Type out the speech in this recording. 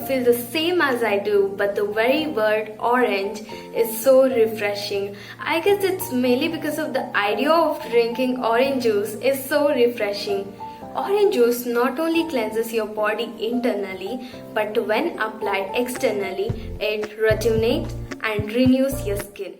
feel the same as I do, but the very word orange is so refreshing. I guess it's mainly because of the idea of drinking orange juice is so refreshing. Orange juice not only cleanses your body internally, but when applied externally, it rejuvenates and renews your skin.